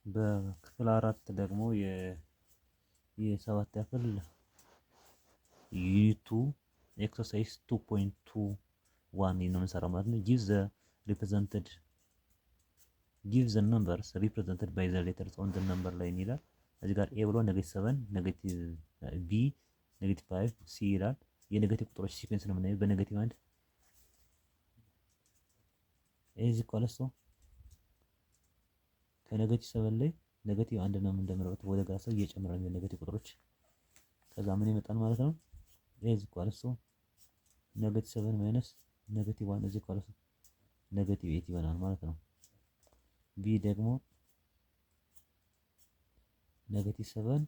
በክፍል 4 ደግሞ የሰባት ክፍል ዩቱ ኤክሰርሳይዝ 2.21 ነው የምንሰራው ማለት ነው። ጊቭ ዘ ነምበርስ ሪፕሬዘንትድ ባይ ዘ ሌተርስ ኦን ዘ ነምበር ላይን ይላል። እዚህ ጋር ኤ ብሎ -7 ቢ -5 ሲ ይላል። የኔጌቲቭ ቁጥሮች ሲኩዌንስ ነው የምናየው። በኔጌቲቭ 1 ኤዝ ኢኳልስ ቱ ከኔጌቲቭ 7 ላይ ኔጌቲቭ 1 ነው የምንደምረው ወደ ግራ ሰው እየጨመረ ነው ኔጌቲቭ ቁጥሮች። ከዛ ምን ይመጣል ማለት ነው? ኤዝ ኢኳልስ ቱ -7 ማይነስ -1 ኢዝ ኢኳልስ ቱ -8 ይሆናል ማለት ነው። ቢ ደግሞ -7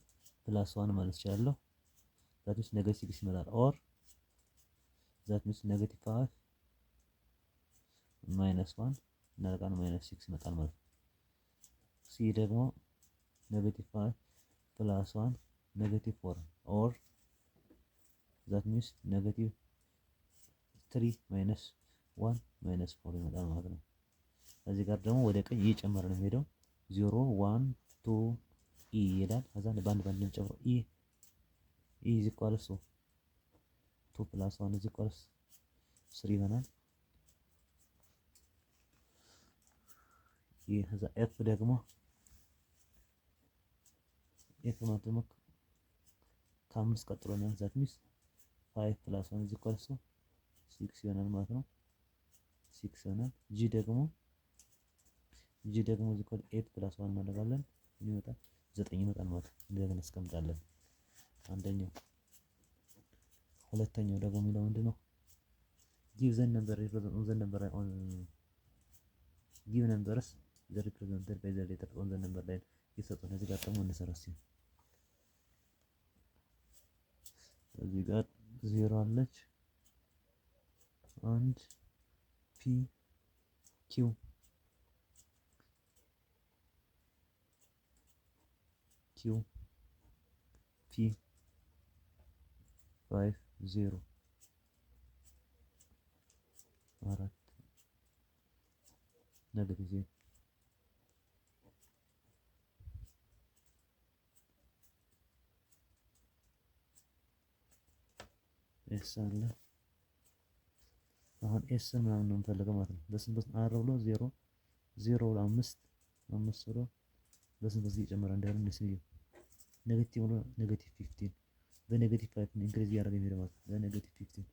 ፕላስ 1 ማለት ይችላለሁ። ዛት ሚንስ -6 ይመጣል። ኦር ዛት ሚንስ -5 ማይነስ 1 እናደርጋለን -6 ይመጣል ማለት ነው። ሲ ደግሞ -5 ፕላስ 1 -4 ኦር ዛት ሚንስ -3 ማይነስ 1 ማይነስ 4 ይመጣል ማለት ነው። እዚህ ጋር ደግሞ ወደ ቀኝ እየጨመረ ነው የሚሄደው 0 1 2 ኢ ይላል። ከዛ በአንድ እንጨምረው ኢ ኢዝ ኢኳልስ 2 ፕላስ 1 ኢዝ ኢኳልስ 3 ይሆናል። ይሄ ከዛ ኤፍ ደግሞ ማለት ከአምስት ቀጥሎ ነው። ዛት ሚንስ 5 ፕላስ 1 ኢዝ ኢኳልስ 6 ይሆናል ማለት ነው። 6 ይሆናል። ጂ ደግሞ ኢዝ ኢኳል 8 ፕላስ 1 እናደርጋለን ምን ይመጣል? 9 ይመጣል ማለት ነው። እንደገና እናስቀምጣለን። አንደኛው ሁለተኛው ደግሞ የሚለው ምንድነው? ጊቭ ዘ ነምበርስ ሪፕሬዘንትድ ባይ ዘ ሌተር ኦን ዘ ነምበር ላይን የሰጡን እዚህ ጋር ደግሞ እንሰራ እስኪ። እዚህ ጋር 0 አለች 1 ፒ ኪው ፒ 5 0 4 ኔጌቲቭ ኤስ አለ። አሁን ኤስ ምናምን ነው የምፈልገው ማለት ነው። በስንት አር ብሎ 0 0 5 5 ብሎ በስንት እየጨመረ እንዳለ እንደዚህ ኔጌቲቭ ብሎ ኔጌቲቭ 15 በኔጌቲቭ 5 ኢንክሪዝ እያደረገ የሚሄደው ማለት ነው። በኔጌቲቭ 15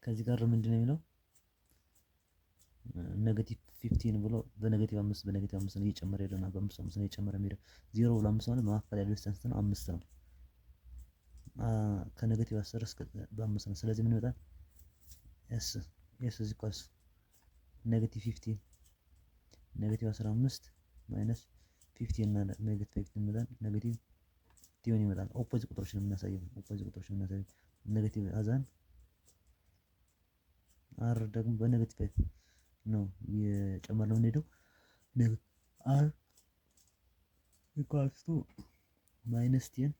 ከዚህ ጋር ምንድነው የሚለው ኔጌቲቭ 15 ብሎ በኔጌቲቭ 5 ነው እየጨመረ ሄደና በ5 ነው እየጨመረ የሚሄደው 0 ብሎ 5 ማለት በመካከል ያለው ዲስታንስ ነው 5 ነው። ከኔጌቲቭ 10 እስከ በ5 ነው። ስለዚህ ምን ይመጣል? ኤስ ኢዝ ኢኳልስ ኔጌቲቭ 15 ማይነስ 15 እና ኔጌቲቭ 15 ይመጣል። ኔጌቲቭ ቲዮን ይመጣል። ኦፖዚት ቁጥሮችን የምናሳየው ኔጌቲቭ አዛን አር ደግሞ በኔጌቲቭ ነው የጨመርነው የምንሄደው አር ኢኳልስ ቱ -10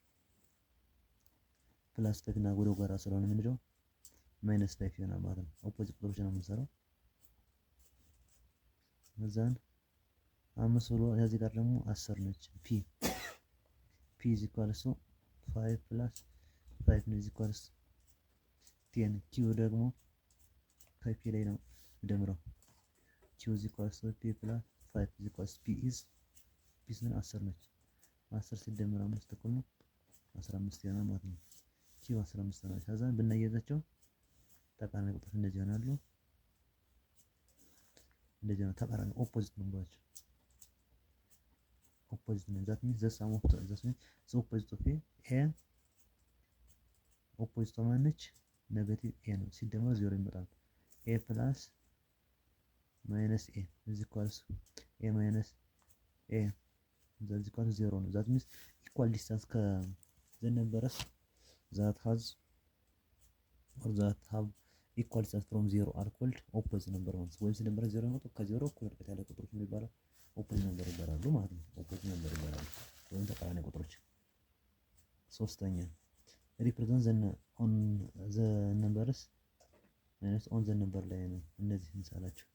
ፕላስ 5 እና ወደ ጓራ ስለሆነ የምንሄደው -5 ይሆናል ማለት ነው። ኦፖዚት ቁጥሮችን ነው የምንሰራው። እዛን 5 ብሎ እዚህ ጋር ደግሞ 10 ነች ፒ ኢዝ ኢኳልስ ቱ 5 ፕላስ 5 ኢዝ ኢኳልስ 10 ኪው ደግሞ ከፒ ላይ ነው ደምረው ኪው ኢዝ ኢኳልስ ቱ ፒ ፕላስ 5 ኢዝ ኢኳልስ ፒ ኢዝ 10 ነች። 10 ሲደመር 5 እኩል ነው 15 ይሆናል ማለት ነው። ኪው 15 ነው። ከዛ ብናያይዛቸው ተቃራኒ ቁጥሮች እንደዚህ ይሆናሉ። እንደዚህ ነው ተቃራኒ ኦፖዚት ነው ብሏቸው ኦፖዚት ነው። ዛት ሚንስ ዘ ሳም ኦፍ ዘ ኦፖዚት ኦፍ ኤ ኦፖዚት ማነች? ኔጌቲቭ ኤ ነው። ሲደመር 0 ይመጣል። ኤ ፕላስ ማይነስ ኤ ኢዝ ኢኳልስ ኤ ማይነስ ኤ ኢዝ ኢኳልስ 0 ነው። ዛት ሚንስ ኢኳል ዲስታንስ ከዘ ነምበርስ ዛት ሃዝ ኦር ዛት ሃቭ ኢኳል ዲስታንስ ፍሮም 0 አር ኮልድ ኦፖዚት ነምበር ማለት ወይም ሲደመር 0 ነው ከ0 እኩል ርቀት ያለ ቁጥሮች የሚባለው ኦፖዚት ነምበር ይባላሉ ማለት ነው። ኦፖዚት ነምበር ይባላሉ። ወይም ተቃራኒ ቁጥሮች። ሶስተኛ ሪፕሬዘንት ዘ ነምበርስ ማይነስ ኦን ዘ ነምበር ላይ ነው። እነዚህ እንሳላቸው።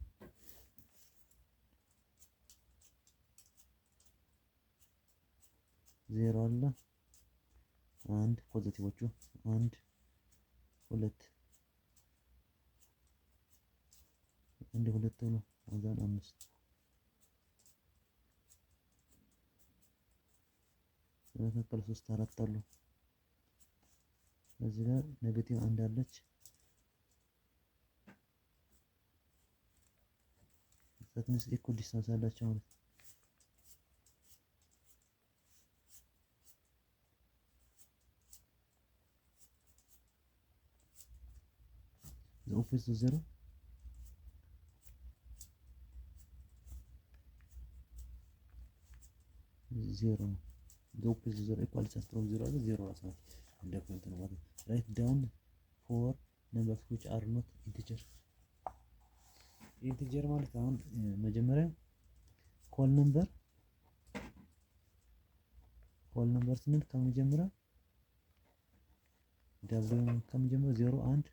ዜሮ አለ አንድ ፖዚቲቮቹ አንድ ሁለት አንድ ሁለት ነው። አዛን አምስት በመካከል ሶስት አራት አሉ። እዚህ ጋር ኔጌቲቭ አንድ አለች። ትንሽ ኢኩል ዲስታንስ አላቸው ማለት the opposite to 0 0 ነው። the opposite to 0 equals from 0 አለ 0 ራስ ነው እንደ ፖይንት ነው ማለት ነው። write down four numbers which are not integer ኢንቲጀር ማለት አሁን መጀመሪያ ሆል ነምበር ስንል ከመጀመሪያ ደብሊው ከመጀመሪያ 0 1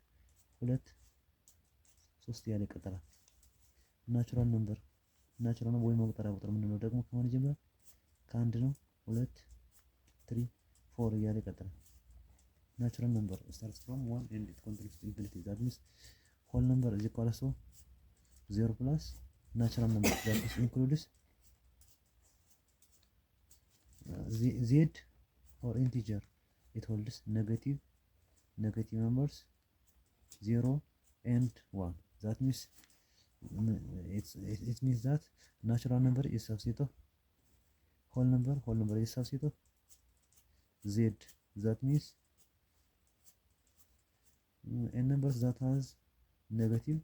2 3 ያለ ይቀጥላል። ናቹራል ነምበር ወይ መቁጠሪያ ቁጥር ምንድነው ደግሞ ከመጀመሪያ ከአንድ ነው 2 3 4 እያለ ይቀጥላል። ናቹራል ነምበር starts from 1 and it continues to infinity. that means whole number is equal to 0 plus natural number that is includes z or integer. It holds negative numbers 0 and 1. that means it means that natural number is subset of whole number is subset of z. that means n numbers that has negative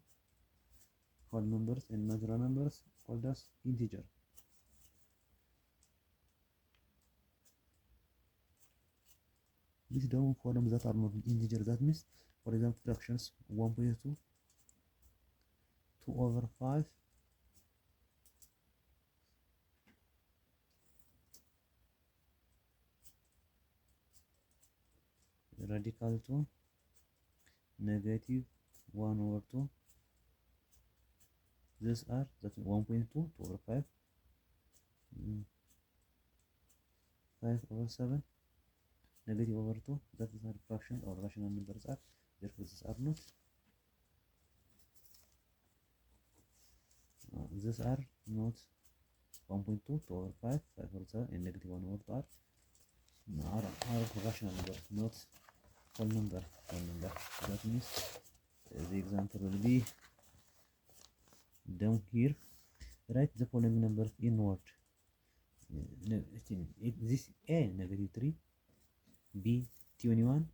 whole numbers and natural numbers called as integer. This down columns that are not integer. that means for example fractions 1.2 2/5 radical 2 negative 1/2. these are that 1.2 2/5 5/7 -/2. that is a fraction or rational numbers are therefore these are not these are not 1.2 2/5 5/7 and -1/2 are rational numbers, not whole number. That means the example will be down here. Write the following numbers in word. This A -3, B 21,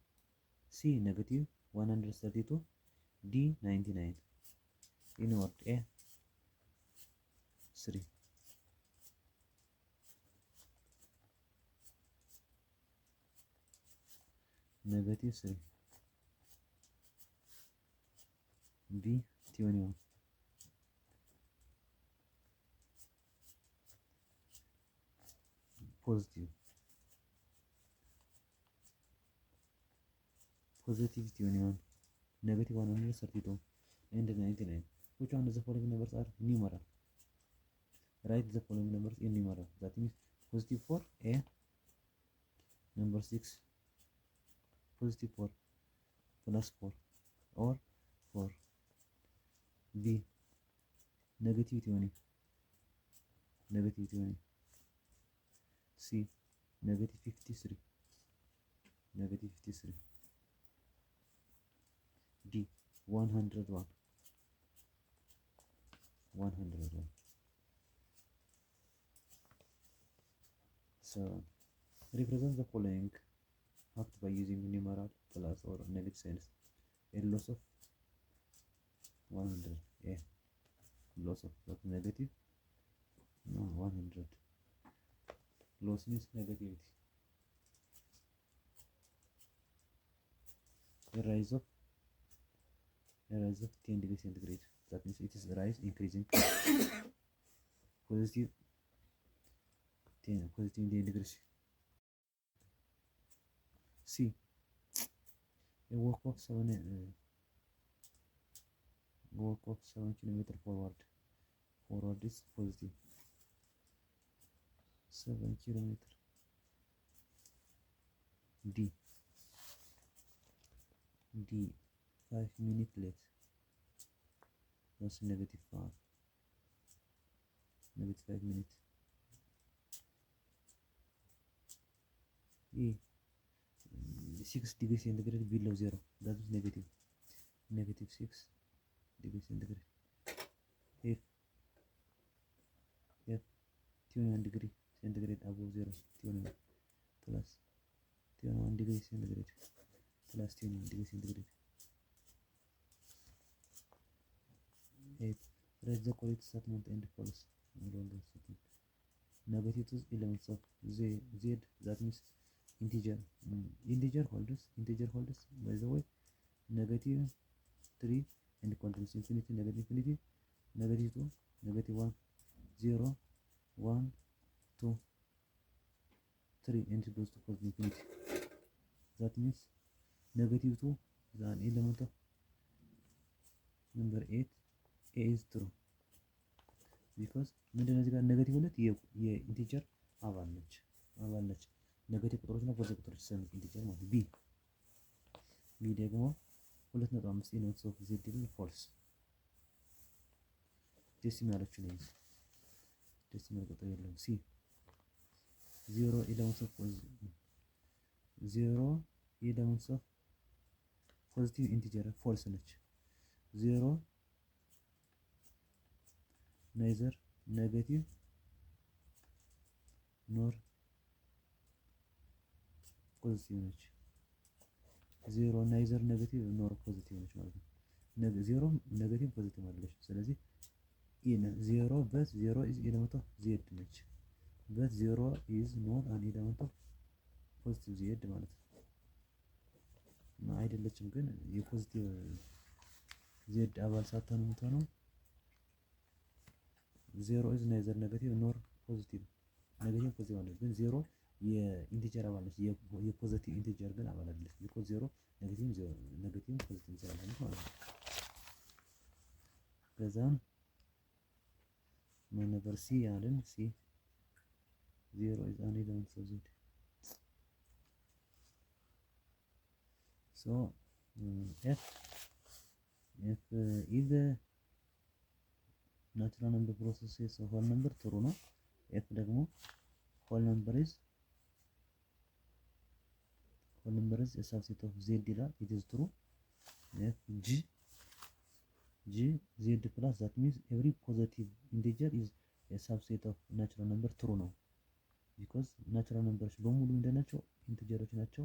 C -132, D 99. In word A 3, -3, B 21, positive 21, -132 and 99. which one of the following numbers are numeral? Write the following numbers in numeral. that means positive 4 A, number 6 positive 4 plus 4 or 4, B -20, C -53, D 101. So represent the following act by using numeral plus or negative signs. A loss of 100, A loss of negative 100. Loss means negativity. A rise of 10 degrees centigrade. that means it is rise increasing positive 10 degrees ሲ a walk of 7 kilometer forward is positive 7 kilometer. D 5 minutes late, that's negative 5 minutes. E 6 degrees centigrade below zero, that is negative 6 degrees centigrade. F 21 degree centigrade above zero, 21 plus 21 degree centigrade plus 21 degree centigrade. 8 write the correct statement and false statement. Negative elements of z, that means integer holds by the way negative 3 and continuous infinity, negative infinity, negative 2, negative 1, 0, 1, 2, 3 and it goes to positive infinity. That means negative 2 is an element of number 8. A is true because ምንድነው እዚህ ጋር ኔጌቲቭ ሁለት የኢንቲጀር አባል ነች ኔጌቲቭ ቁጥሮች እና ፖዚቲቭ ቁጥሮች ሰምት ኢንቲጀር ማለት ቢ ደግሞ 2.5 ኤሊመንትስ ኦፍ ዜድ ኢዝ ፎልስ። ዴሲማሎቹ ነው ዴሲማል ቁጥር የለውም። ሲ 0 ኤሊመንትስ ኦፍ ፖዚቲቭ ኢንቲጀር ፎልስ ነች። 0 neither negative nor positive ነች። 0 neither negative nor positive ነች ማለት ነው። 0 negative positive አይደለች። ስለዚህ in 0 but 0 is element of z ነች። but 0 is not an element of positive z ማለት ነው። እና አይደለችም ግን የፖዚቲቭ z አባል ሳትሆን የምትሆነው 0 is neither negative nor positive negative positive ማለት ግን 0 የኢንቲጀር አባል ነች። የፖዚቲቭ ኢንቲጀር ግን አባል አይደለች። because 0 negative positive ስለሆነች ማለት ነው። ከዛም ምን ነበር ሲ ያለን ሲ 0 is an element of z. So f is the natural number processes of whole number true ነው። f ደግሞ whole number is a subset of z ይላል it is true. f g z plus that means every positive integer is a subset of natural number true ነው because natural numbers በሙሉ እንደናቸው ኢንቲጀሮች ናቸው።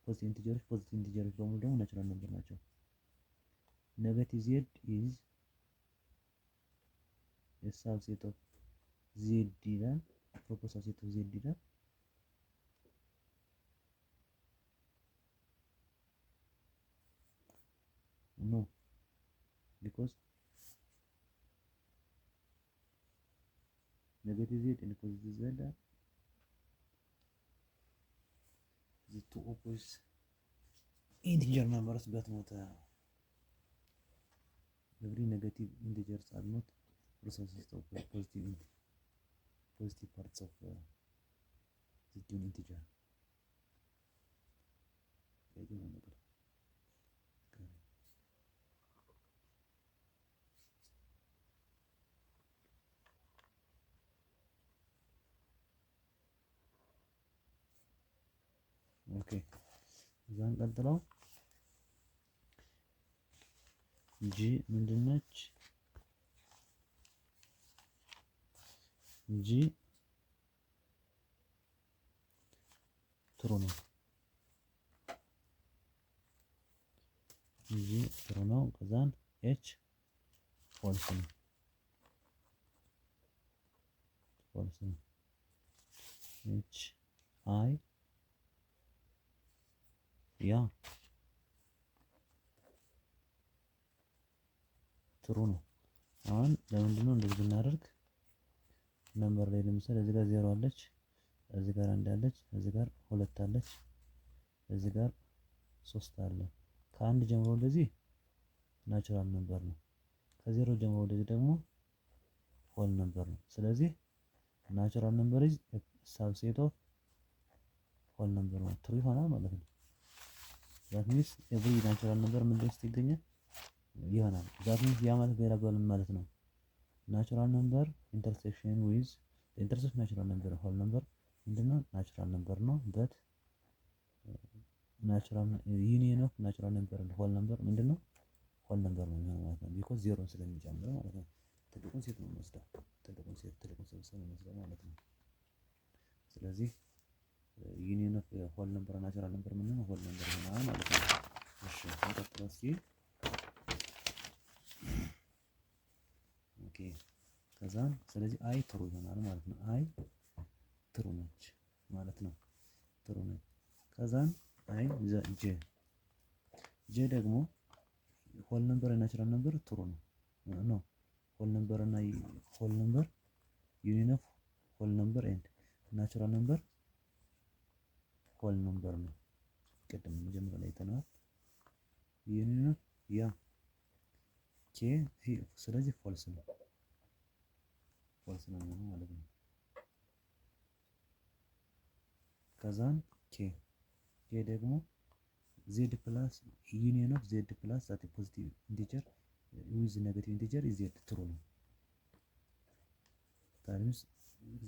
ፖዚቲቭ ኢንቲጀሮች በሙሉ ደግሞ ናቹራል ነምበር ናቸው። ኔጌቲቭ z is a subset of z ይላል proper subset of z ይላል no because negative z and positive z are the two opposite integer numbers but not every negative integers are not processes of positive parts of the given integer. Okay, እዛን ቀጥለው ጂ ምንድነች? ጂ ትሩ ነው። ጂ ትሩ ነው። ከዛን ኤች ፎልስ ነው። ኤች አይ ያ ትሩ ነው። አሁን ለምንድነው እንደዚህ ብናደርግ ነምበር ላይ ለምሳሌ እዚህ ጋር 0 አለች፣ እዚህ ጋር 1 አለች፣ እዚህ ጋር 2 አለች፣ እዚህ ጋር 3 አለ። ከአንድ ጀምሮ ወደዚህ ናቹራል ነምበር ነው። ከዜሮ ጀምሮ ወደዚህ ደግሞ ሆል ነምበር ነው። ስለዚህ ናቹራል ነምበር ኢዝ ሳብሴት ኦፍ ሆል ነምበር ነው ትሩ ይሆናል ማለት ነው። ዛት ሚንስ ኤቭሪ ናቹራል ነምበር ምን ውስጥ ይገኛል ይሆናል። ዛት ሚንስ ያ ማለት በሌላ አባባል ማለት ነው ናቹራል ነምበር ኢንተርሴክሽን ዊዝ ኢንተርሴክሽን ናቹራል ነምበር ሆል ነምበር ምንድነው? ናቹራል ነምበር ነው። በት ናቹራል ዩኒየን ኦፍ ናቹራል ነምበር ሆል ነምበር ምንድነው? ሆል ነምበር ነው የሚሆነው ማለት ነው። ቢኮዝ ዜሮን ስለሚጨምር ማለት ነው። ትልቁን ሴት ነው የምንወስደው። ትልቁን ስብስብ ነው የምንወስደው ማለት ነው። ስለዚህ ዩኒየን ኦፍ ሆል ነምበር ናቹራል ነምበር ምንድነው? ሆል ነምበር ይሆናል ማለት ነው። እሺ እንቀጥል እስኪ። ኦኬ ከዛ ስለዚህ አይ ትሩ ይሆናል ማለት ነው። አይ ትሩ ነች ማለት ነው። ትሩ ነች። ከዛን አይ ጄ ደግሞ ሆል ነምበር ናቹራል ነምበር ትሩ ነው ነው ሆል ነምበር እና ሆል ነምበር ዩኒየን ኦፍ ሆል ነምበር ኤንድ ናቹራል ነምበር ሆል ነምበር ነው። ቅድም መጀመሪያ ላይ ተናል ዩኒየን ኦፍ ያ ኬ ስለዚህ ፎልስ ነው ማለት ነው። ከዛን ኬ ደግሞ ዜድ ፕላስ ዩኒየን ኦፍ ዜድ ፕላስ ዛት ፖዚቲቭ ኢንቲጀር ዊዝ ኔጌቲቭ ኢንቲጀር ኢዝ ዜድ ትሩ ነው። ታዲያስ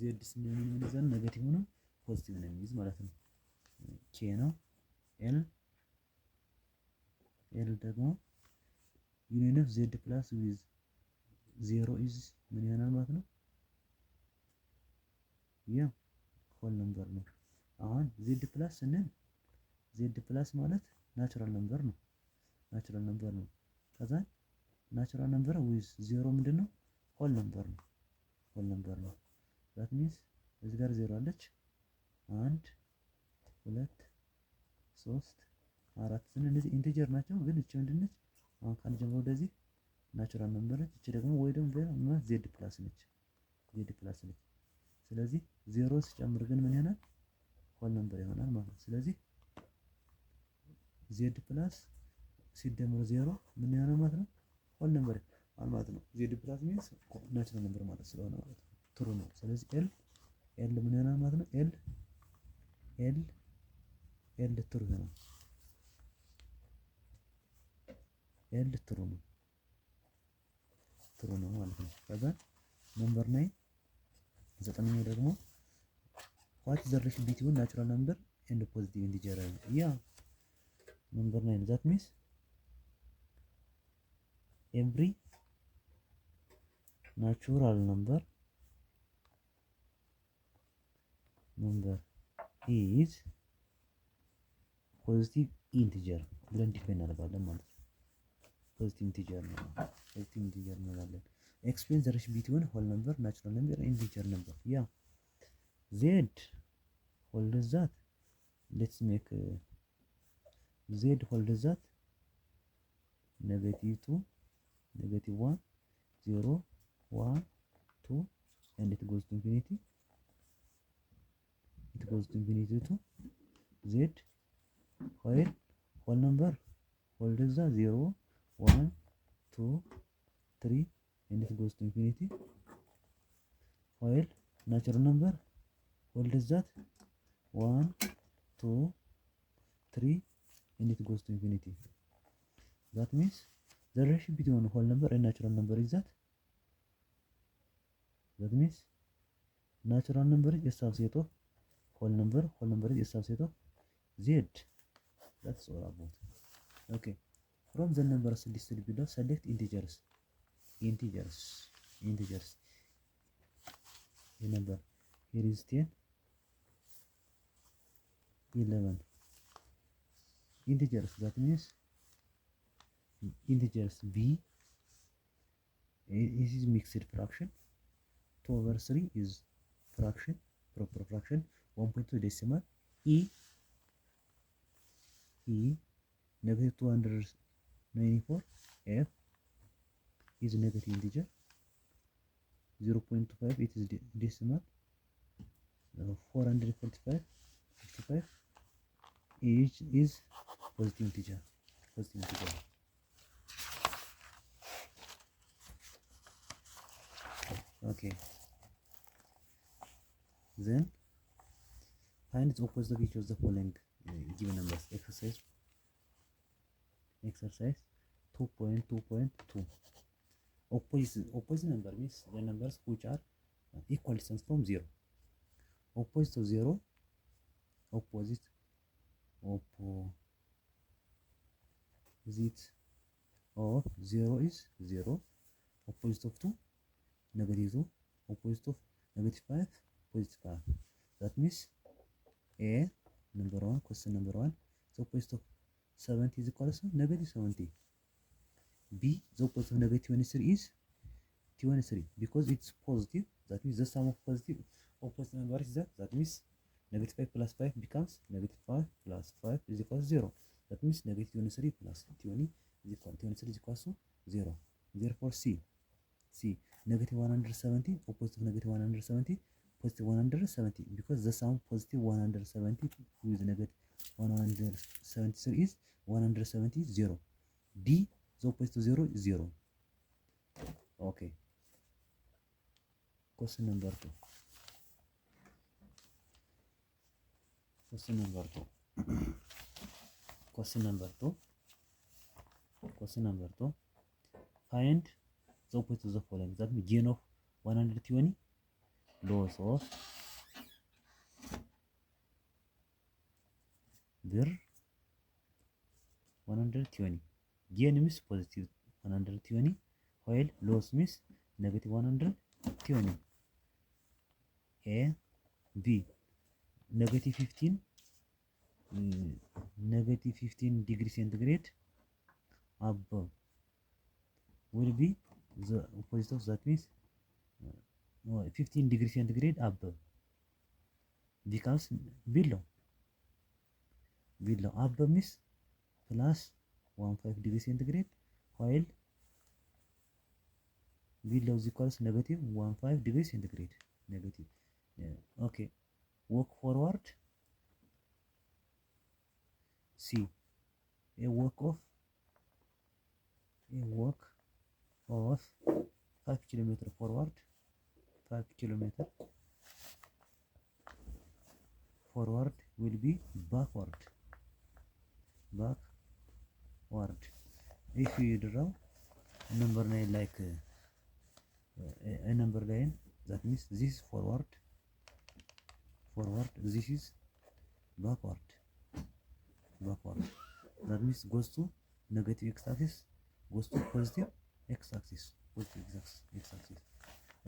ዜድ ስለምን ይዘን ኔጌቲቭ ነው ፖዚቲቭ ነው የሚይዝ ማለት ነው። ኬ ነው ኤል ደግሞ ዩኒየን ኦፍ ዜድ ፕላስ ዊዝ ዜሮ ኢዝ ምን ይሆናል ማለት ነው? ያ ሆል ነምበር ነው። አሁን ዜድ ፕላስ ስንል ዜድ ፕላስ ማለት ናቹራል ነምበር ነው። ናቹራል ነምበር ነው። ከዛ ናቹራል ነምበር ዊዝ ዜሮ ምንድነው? ሆል ነምበር ነው። ሆል ነምበር ነው። ዛት ሚንስ እዚህ ጋር ዜሮ አለች 1 2 3 4 ስንል እነዚህ ኢንቲጀር ናቸው። ግን እቺ ምንድነች? አሁን ከአንድ ጀምሮ ወደዚህ ናቹራል ነምበር ነች። እቺ ደግሞ ወይ ደግሞ ዜድ ፕላስ ነች። ዜድ ፕላስ ነች። ስለዚህ ዜሮ ሲጨምር ግን ምን ይሆናል? ሆል ነምበር ይሆናል ማለት ነው። ስለዚህ ዜድ ፕላስ ሲደመር ዜሮ ምን ይሆናል ማለት ነው? ሆል ነምበር ማለት ነው። ዜድ ፕላስ ሚንስ ናቹራል ነምበር ማለት ስለሆነ ማለት ነው። ትሩ ነው። ስለዚህ ኤል ምን ይሆናል ማለት ነው? ኤል ትሩ ይሆናል። ኤል ትሩ ነው ማለት ነው። ከዛ ነምበር 9 ዘጠነኛው ደግሞ what is the relation between natural number and positive integer? ያ number 9 that means every natural number is positive integer ብለን ዲፋይን እናደርጋለን ማለት ነው። ፖዚቲቭ ኢንቲጀር ነው። ፖዚቲቭ ኢንቲጀር እንላለን። explain the relation between whole number, natural number and integer number? ያ z holds that. Let's make z holds that -2, -1, 0, 1, 2 and it goes to infinity. It goes to infinity to z while whole number holds that 0, 1, 2, 3 and it goes to infinity. While natural number holds that 1, 2, 3 and it goes to infinity. That means the relation between whole number and natural number is that means natural number is a subset of whole number is a subset of z. That's all about it. Okay, from the numbers listed below select integers. The number here is 10, 11 integers. That means integers b is mixed fraction. 2/3 is fraction, proper fraction. 1.2 decimal. E -294. F is negative integer. 0.25 it is decimal. 445 55. each is positive integer. Okay, then find the opposite of each of the following given numbers. Exercise 2.2.2. Opposite number means the numbers which are equal distance from 0. Opposite of 0, opposite of 0 is 0. Opposite of 2, negative 2. Opposite of negative 5, positive 5. That means A, number 1, question number 1. The opposite of 70 is equal to negative 70. B, the opposite of negative 23 is 23 because it's positive. That means the sum of positive opposite number is that. That means negative 5 plus 5 becomes negative 5 plus 5 is equal to 0. That means negative 23 plus 20 is equal to 23 is equal to 0. Therefore C, negative 170, opposite of negative 170, positive 170, because the sum positive 170 with negative 173 is 170 is 0. D, the opposite to 0 is 0. Okay. Question number 2. Question number 2. Find the opposite of the following. That means gain of 120, loss of their 120. Gain means positive 120, while loss means negative 120. A, B, negative 15 degree centigrade above will be the opposite of that means 15 degree centigrade above becomes below. Above means plus 15 degree centigrade, while below is equals negative 15 degree centigrade. Negative. Okay. Walk forward. C, a walk of 5 kilometer forward, 5 kilometer forward will be backward. If you draw a number line like a number line, that means this is forward, this is backward. That means goes to negative x-axis, goes to positive x-axis.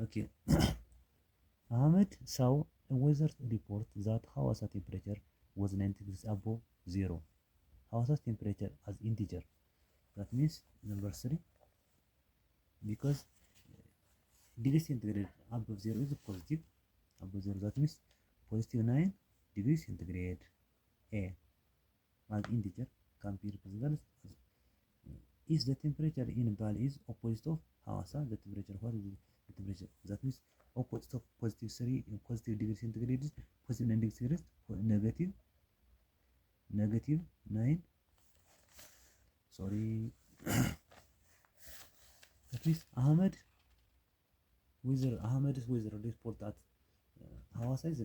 Okay. Ahmed saw a weather report that Hawassa temperature was 90 degrees above 0. Hawassa's temperature as integer. That means number 3, because degree centigrade above 0 is positive. Above 0, that means positive 9 degrees centigrade. A, as integer can be represented as is the temperature in Bali is opposite of Hawassa. The temperature, what is the temperature? That means opposite of positive 3 in positive degree centigrade is positive 9 degrees centigrade, negative 9. Sorry. That means Ahmed's weather report that Hawassa is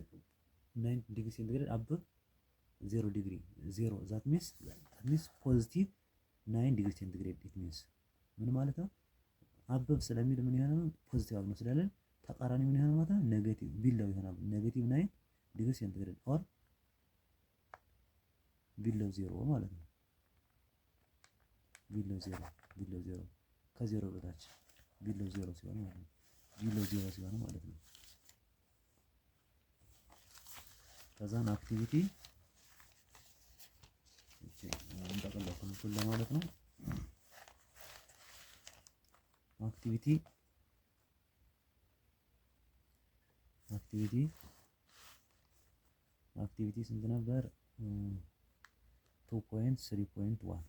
9 degrees centigrade above 0 degree. That means positive 9 degree centigrade. It means ምን ማለት ነው? አበብ ስለሚል ምን ይሆናል? ፖዚቲቭ ነው ስላለን ተቃራኒ ምን ይሆናል ማለት ነው? ኔጌቲቭ ቢለው ይሆናል። ኔጌቲቭ 9 ዲግሪ ሴንቲግሬድ ኦር ቢለው 0 ማለት ነው። ቢለው 0 ከ0 በታች ቢለው 0 ሲሆን ማለት ነው። ቢለው 0 ሲሆን ማለት ነው። ከዛን አክቲቪቲ እንጠቅላለን ለማለት ነው። አክቲቪቲ ስንት ነበር? 2.3.1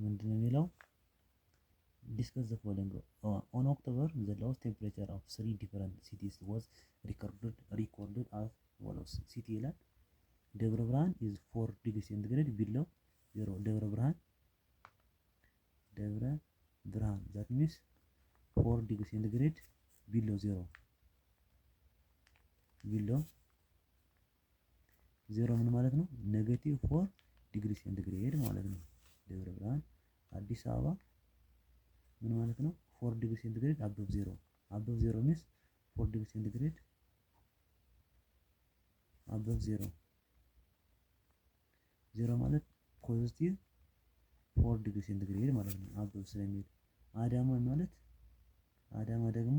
ምንድነው የሚለው? discuss the following. On October, the lowest temperature of 3 different cities was recorded as follows. City ይላል ደብረ ብርሃን is 4 degree centigrade below 0. ደብረ ብርሃን that means 4 degree centigrade below 0. below 0 ምን ማለት ነው? ኔጌቲቭ 4 ዲግሪ ሴንቲግሬድ ማለት ነው። ደብረ ብርሃን አዲስ አበባ ምን ማለት ነው? 4 ዲግሪ ሴንቲግሬድ above 0. above 0 means 4 ዲግሪ ሴንቲግሬድ above 0. 0 ማለት ፖዚቲቭ 4 ዲግሪ ሴንቲግሬድ ማለት ነው። above ስለሚል አዳማ ማለት አዳማ ደግሞ